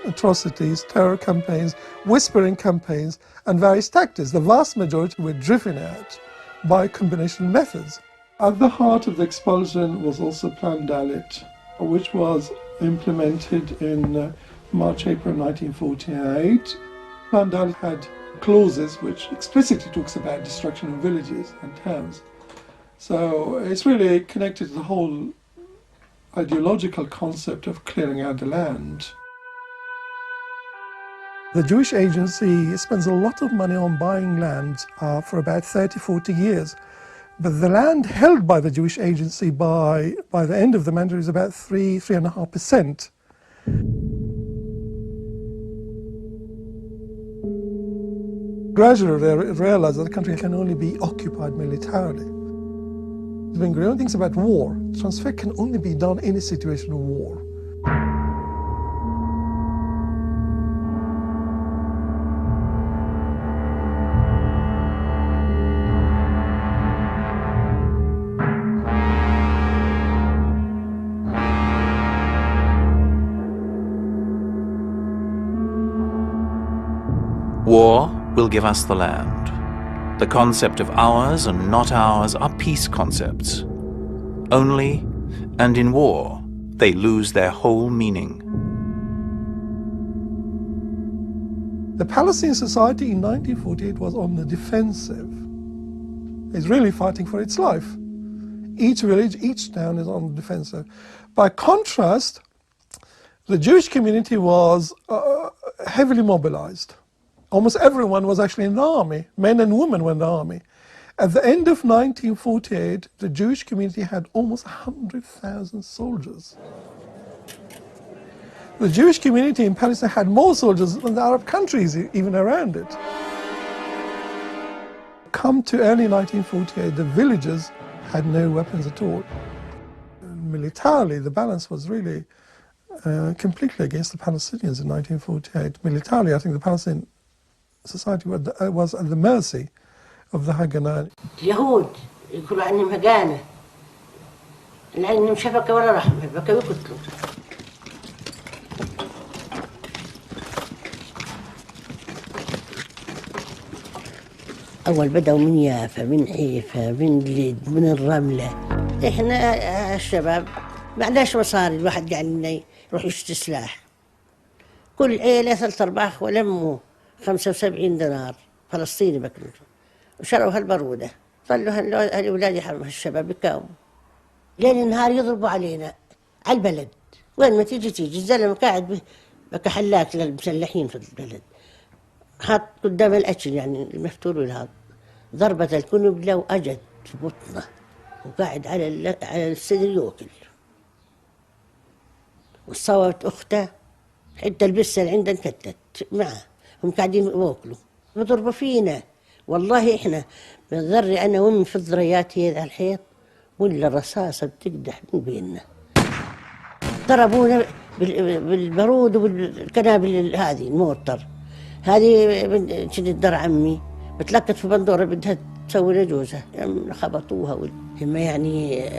atrocities, terror campaigns, whispering campaigns, and various tactics. The vast majority were driven out by combination methods. At the heart of the expulsion was also Plan Dalit, which was implemented in March-April 1948. Plan Dalit had clauses which explicitly talks about destruction of villages and towns. So it's really connected to the whole ideological concept of clearing out the land. The Jewish Agency spends a lot of money on buying land for about 30-40 years. But the land held by the Jewish Agency by the end of the mandate is about 3.5%. Gradually they realized that the country can only be occupied militarily. Ben Gurion thinks about war. Transfer can only be done in a situation of war. War will give us the land. The concept of ours and not ours are peace concepts. Only, and in war, they lose their whole meaning. The Palestinian society in 1948 was on the defensive. It's really fighting for its life. Each village, each town is on the defensive. By contrast, the Jewish community was heavily mobilized. Almost everyone was actually in the army. Men and women were in the army. At the end of 1948, the Jewish community had almost 100,000 soldiers. The Jewish community in Palestine had more soldiers than the Arab countries even around it. Come to early 1948, the villagers had no weapons at all. Militarily, the balance was really completely against the Palestinians in 1948. Militarily, I think the Palestinian society was at the mercy of the Haganah. اليهود يقولوا عنهم هجانة، لأنهم شفقة ولا رحمة، بكوا يقتلوا. أول بدأوا من يافا، من حيفا، من جليد، من الرملة. إحنا الشباب ما عندناش مصاري، الواحد قاعد يروح يشتري سلاح. كل عيلة 3-4 أخوة لموا 75 دينار فلسطيني بكروا وشروا هالبرودة. ظلوا هالأولاد يحرموا الشباب يكاوموا. ليل النهار يضربوا علينا على البلد. وين ما تيجي الزلمة قاعد بكحلاك للمسلحين في البلد. حاط قدام الأكل يعني المفتول والهذا. ضربة الكنبلة وأجت في بطنه وقاعد على الصدر يوكل. وصوت أخته حتى البسة اللي عندها انكتت معه. هم قاعدين يوكلوا بيضربوا فينا. والله احنا بنضري انا وامي في الذريات هي على الحيط ولا الرصاصه بتقدح من بيننا. ضربونا بالبارود وبالقنابل هذه المورتر. هذه شنو در عمي بتلقت في بندوره بدها تسوي لجوزها خبطوها هم يعني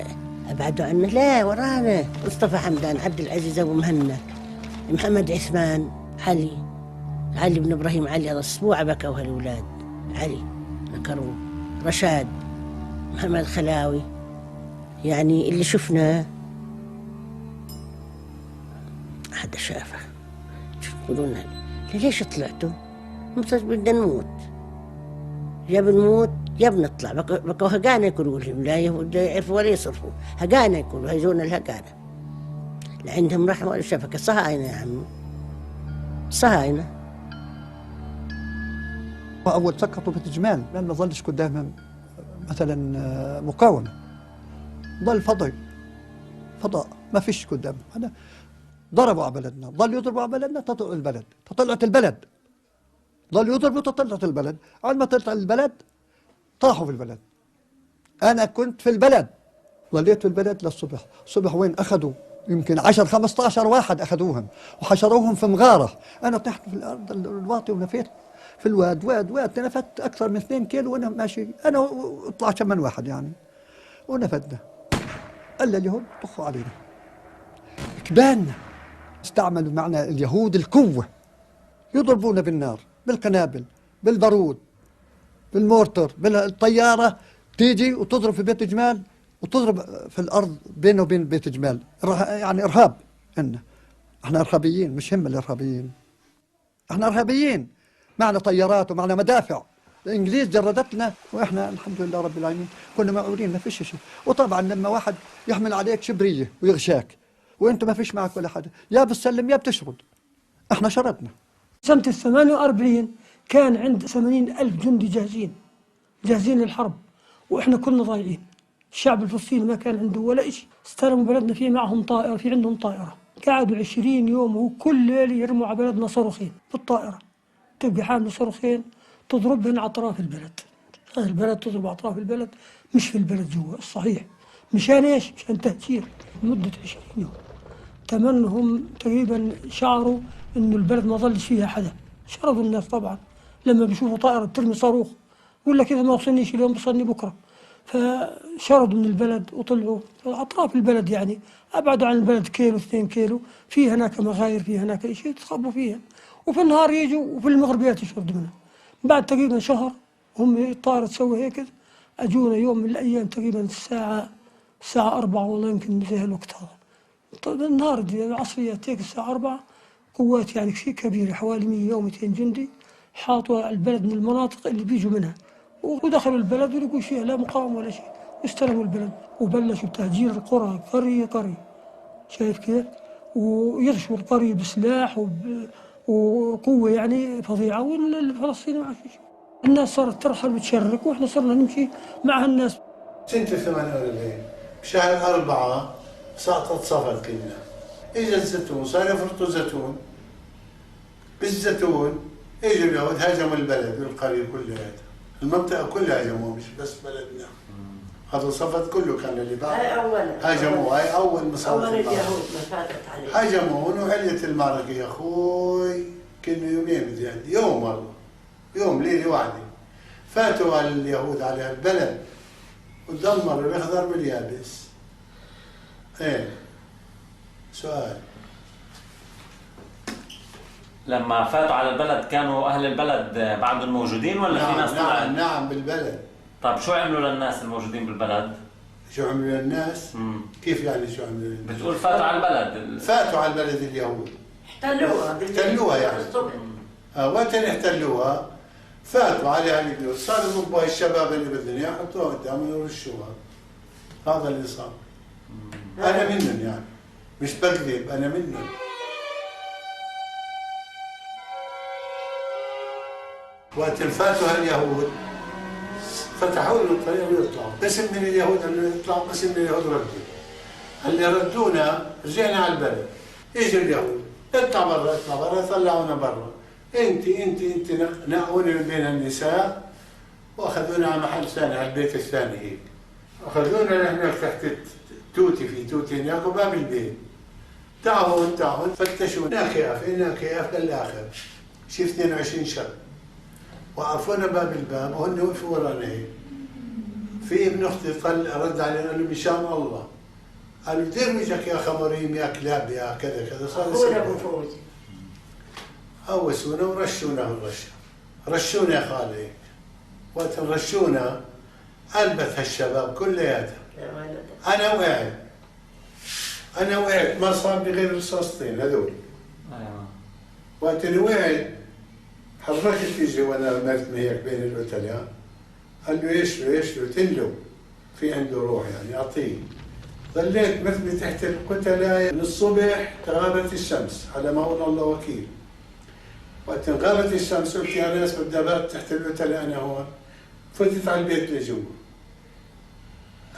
ابعدوا عنا. لا ورانا مصطفى حمدان، عبد العزيز ابو مهنا، محمد عثمان، علي بن إبراهيم، علي هذا أسبوع بكوا هالأولاد. علي ذكروه، رشاد، محمد خلاوي، يعني اللي شفناه حدا شافه. يقولون ليش طلعتوا؟ بدنا نموت. يا بنموت يا بنطلع. بكوا هقانا يقولوا لهم، لا يعرفوا ولا يصرفوا. هقانا يقولوا هيزونا الهقانا. لا عندهم رحمة ولا شفقة. صهاينة يا عمي، صهاينة. أول سقطوا بتجمال لأن ما ظلش قدامهم مثلا مقاومة. ظل فضاء ما فيش قدامهم. هذا ضربوا على بلدنا، ظل يضربوا على بلدنا. تطلع البلد، تطلعت البلد، ظل يضربوا تطلعت البلد. أول ما طلعت البلد طاحوا في البلد. أنا كنت في البلد، ظليت في البلد للصبح. الصبح وين أخذوا؟ يمكن 10-15 واحد أخذوهم وحشروهم في مغارة. أنا طحت في الأرض الواطي ونفيت في الواد. واد نفت أكثر من 2 كيلو وأنا ماشي. أنا وطلع 8 واحد يعني ونفدنا. إلا اليهود طخوا علينا كباننا استعملوا معنا اليهود القوة، يضربونا بالنار، بالقنابل، بالبارود، بالمورتر، بالطيارة تيجي وتضرب في بيت جمال وتضرب في الأرض بينه وبين بيت جمال. يعني إرهاب. احنا إرهابيين، مش هم الإرهابيين، احنا إرهابيين. معنا طيارات ومعنا مدافع. الإنجليز جردتنا وإحنا الحمد لله رب العالمين كنا معولين، ما فيش شيء. وطبعا لما واحد يحمل عليك شبرية ويغشاك وإنت ما فيش معك ولا حدا، يا بتسلم يا بتشرد. احنا شردنا. سنة 48 كان عند 80,000 جندي جاهزين للحرب، وإحنا كنا ضايعين. الشعب الفلسطيني ما كان عنده ولا شيء. استلموا بلدنا، في معهم طائرة، في عندهم طائرة. قعدوا 20 يوم وكل ليلة يرموا على بلدنا صاروخين بالطائرة. تبقى حامل صاروخين تضربهن على أطراف البلد. البلد تضرب على أطراف البلد، مش في البلد جوا. الصحيح مشان إيش؟ مشان تهجير لمدة 20 يوم. تمنهم تقريبا شعروا إنه البلد ما ظلش فيها حدا. شردوا الناس طبعا لما بيشوفوا طائرة بترمي صاروخ، يقول لك إذا ما وصلنيش اليوم بصلني بكرة. فشردوا من البلد وطلعوا أطراف البلد، يعني أبعدوا عن البلد كيلو 2 كيلو. في هناك مغاير، في هناك شيء يتخبوا فيها، وفي النهار يجوا وفي المغربيات يشردوا منها. بعد تقريبا شهر هم الطائرة تسوي هيك، أجونا يوم من الأيام تقريبا الساعة 4 والله يمكن زي الوقت هذا. طيب النهار العصرية هيك الساعة 4 قوات يعني شيء كبيرة حوالي 100 أو 200 جندي حاطوا البلد من المناطق اللي بيجوا منها، ودخلوا البلد ولقوا فيها لا مقاومة ولا شيء، واستلموا البلد وبلشوا بتهجير القرى قرية. شايف كيف؟ ويرشوا القرية بسلاح وقوة يعني فظيعة، والفلسطيني ما شيء. الناس صارت ترحل وتشرك، واحنا صرنا نمشي مع الناس. سنة 48 بشهر 4 سقطت صفد كلنا. اجى الزيتون، صار يفرطوا زيتون. بالزيتون اجوا اليهود هاجموا البلد والقرية كلها، المنطقة كلها هاجموها مش بس بلدنا. هذا صفد كله كان اللي بعد هاجموه. هاي أول مصارعة اليهود ما فاتت عليه. هاجموه وعليت المعركة يا أخوي، كنا يومين بدي عندي، يوم والله، يوم ليلة واحدة. فاتوا اليهود على البلد ودمروا الأخضر باليابس. ايه سؤال. لما فاتوا على البلد كانوا أهل البلد بعدهم موجودين ولا في ناس طلعت؟ نعم بالبلد. طيب شو عملوا للناس الموجودين بالبلد؟ شو عملوا للناس؟ كيف يعني شو عملوا للناس؟ بتقول فاتوا على البلد. فاتوا على البلد اليهود. احتلوها يعني. وقت احتلوها فاتوا عليها البيوت، صاروا يضربوا الشباب اللي بدهم يحطوها قدامهم ويرشوها. هذا اللي صار. أنا منهم يعني، مش بكذب، أنا منهم. وقت فاتوا هاليهود فتحوا له الطريق ويطلعوا، قسم من اليهود اللي يطلعوا، قسم من اليهود ردوا. اللي ردونا رجعنا على البلد، اجوا اليهود اطلع برا، طلعونا برا. انت نقوني بين النساء واخذونا على محل ثاني، على البيت الثاني هيك. اخذونا هناك تحت توتي، في توتي هناك وباب البيت. تعالوا فتشوا هنا كيف للاخر. شي 22 شهر. وقفونا باب الباب وهن وقفوا ورانا هيك. في ابن اختي رد علينا قال له مشان الله. قالوا دير وجهك يا خمريم يا كلاب يا كذا صار يصير. هوسونا ورشونا الرشه. رشونا يا خالي هيك. وقت رشونا قلبت هالشباب كلياتها. انا وقعت ما صار لي غير رصاصتين هذول. وقت اللي وقعت حركت ايدي وانا مرتمي هيك بين القتلة. قال له ايش له تنلو في عنده روح يعني اعطيه. ظليت مرتمي تحت القتلة من الصبح تغابت الشمس على ما قول الله وكيل. وقت غابت الشمس قلت يا ناس بدي ابات تحت القتلة انا هون. فتت على البيت لجوا.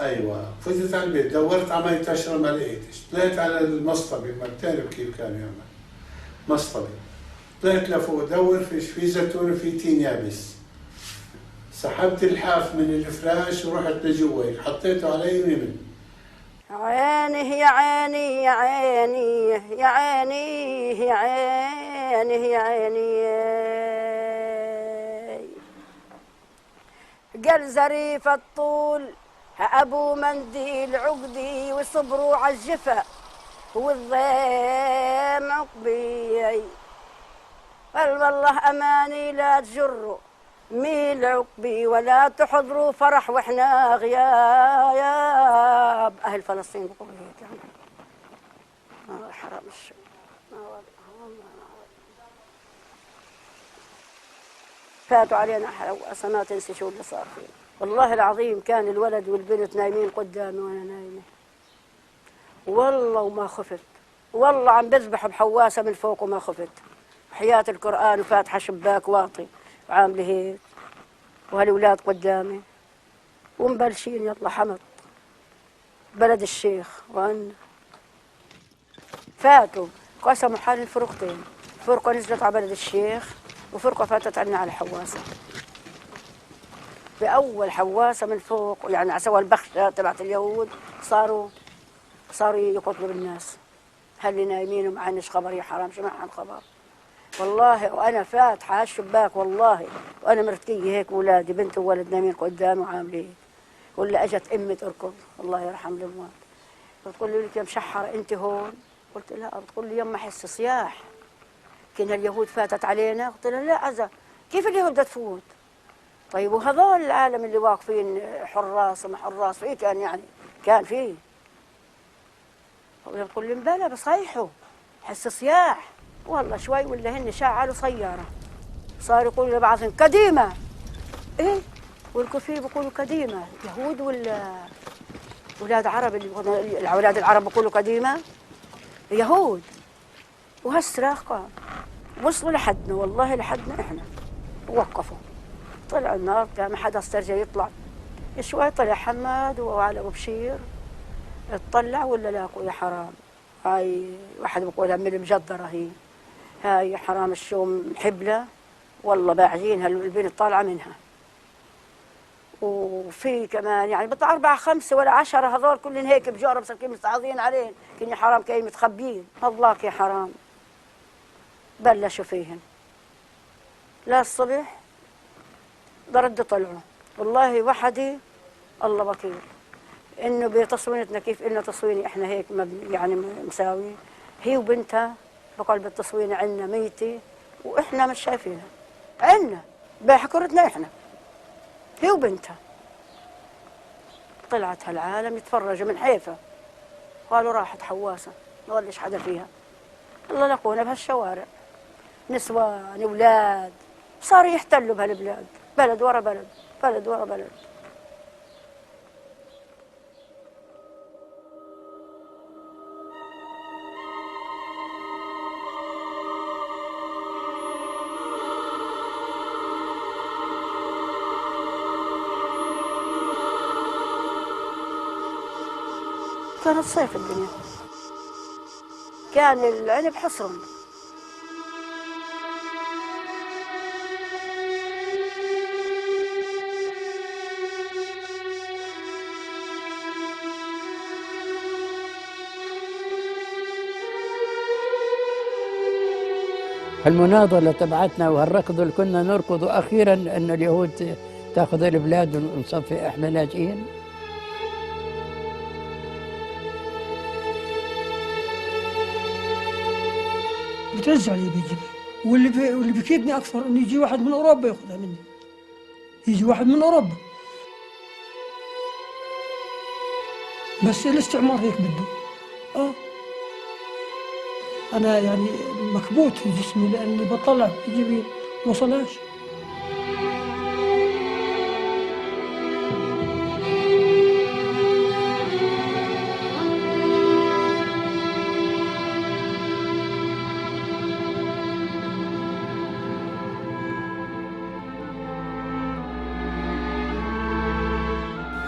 ايوه فتت على البيت دورت على مي تشرب ما لقيتش. طلعت على المصطبة، ما بتعرف كيف كان يعمل مصطبة. طلعت لفوق دور في زيتون وفي تين يابس. سحبت الحاف من الفراش ورحت لجوا هيك حطيته علي ونمت. عيني يا عيني يا عيني يا عيني يا عيني يا عيني قال زريف الطول أبو منديل عقدي وصبروا على الجفا والضيم عقبي، قال والله أماني لا تجروا ميل عقبي ولا تحضروا فرح وإحنا غياب. أهل فلسطين بقولوا هيك يعني. حرام الشو. فاتوا علينا حواسة ما تنسي شو اللي صار فينا. والله العظيم كان الولد والبنت نايمين قدامي وأنا نايمة، والله وما خفت، والله عم بذبح بحواسة من فوق وما خفت، حياة القرآن وفاتحة شباك واطي وعاملة هيك، وهالولاد قدامي ومبلشين يلا حمط بلد الشيخ. وأنا فاتوا قسموا حال الفرقتين، فرقة نزلت على بلد الشيخ وفرقة فاتت عنا على حواسة. بأول حواسة من فوق يعني على سوى البخشة تبعت اليهود صاروا يقتلوا بالناس. هل نايمين ومعناش خبر يا حرام شو معنا خبر. والله وأنا فاتحة الشباك والله وأنا مرتكية هيك ولادي بنت وولد نايمين قدامي وعاملين. ولا أجت أمي تركض الله يرحم الأموات بتقول لي لك يا مشحرة أنت هون؟ قلت لها بتقول لي يما حس صياح كنا اليهود فاتت علينا. قلت لها لا عزا كيف اليهود بدها تفوت؟ طيب وهذول العالم اللي واقفين حراس وما حراس في كان يعني كان فيه. بتقول لي مبلا بصيحوا حس صياح. والله شوي ولا هن شعلوا سيارة صار يقولوا لبعضهم قديمة. ايه والكفير بيقولوا قديمة يهود ولا أولاد عرب الأولاد العرب بيقولوا قديمة يهود. وهالصراخ قام وصلوا لحدنا والله لحدنا احنا ووقفوا. طلع النار قام حدا استرجع يطلع شوي طلع حماد وعلى أبو بشير اطلع ولا لاقوا يا حرام. هاي واحد بيقول من المجدرة هاي حرام الشوم حبلة والله باعجين هالبنت طالعة منها. وفي كمان يعني بطلع 4 5 ولا 10 هذول كلهم هيك بجارة مسكين مستعاضين عليهم كن يا حرام كاين متخبيين. الله يا حرام بلشوا فيهن لا الصبح ضرد طلعوا. والله وحدي الله وكيل انه بتصوينتنا كيف انه تصويني احنا هيك يعني مساوي هي وبنتها بقلب التصوين عندنا ميتة واحنا مش شايفينها عندنا بحكرتنا احنا هي وبنتها. طلعت هالعالم يتفرجوا من حيفا قالوا راحت حواسة ما ظلش حدا فيها. الله لقونا بهالشوارع نسوان اولاد صاروا يحتلوا بهالبلاد بلد ورا بلد بلد ورا بلد. كانت صيف الدنيا كان العنب حصرا. المناضلة تبعتنا وهالركض اللي كنا نركضه أخيرا أن اليهود تأخذ البلاد ونصفي إحنا لاجئين. بترجع لي بيجي واللي بكيدني أكثر إنه يجي واحد من أوروبا ياخذها مني. يجي واحد من أوروبا بس الاستعمار هيك بده. أنا يعني مكبوت في جسمي لأني بطلع بجيبي وصلاش.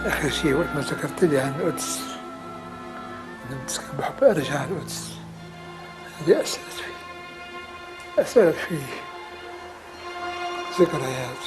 آخر شيء وقت ما ذكرت لي عن القدس أنا كنت بحب أرجع على القدس. هذه أثرت فيه ذكريات.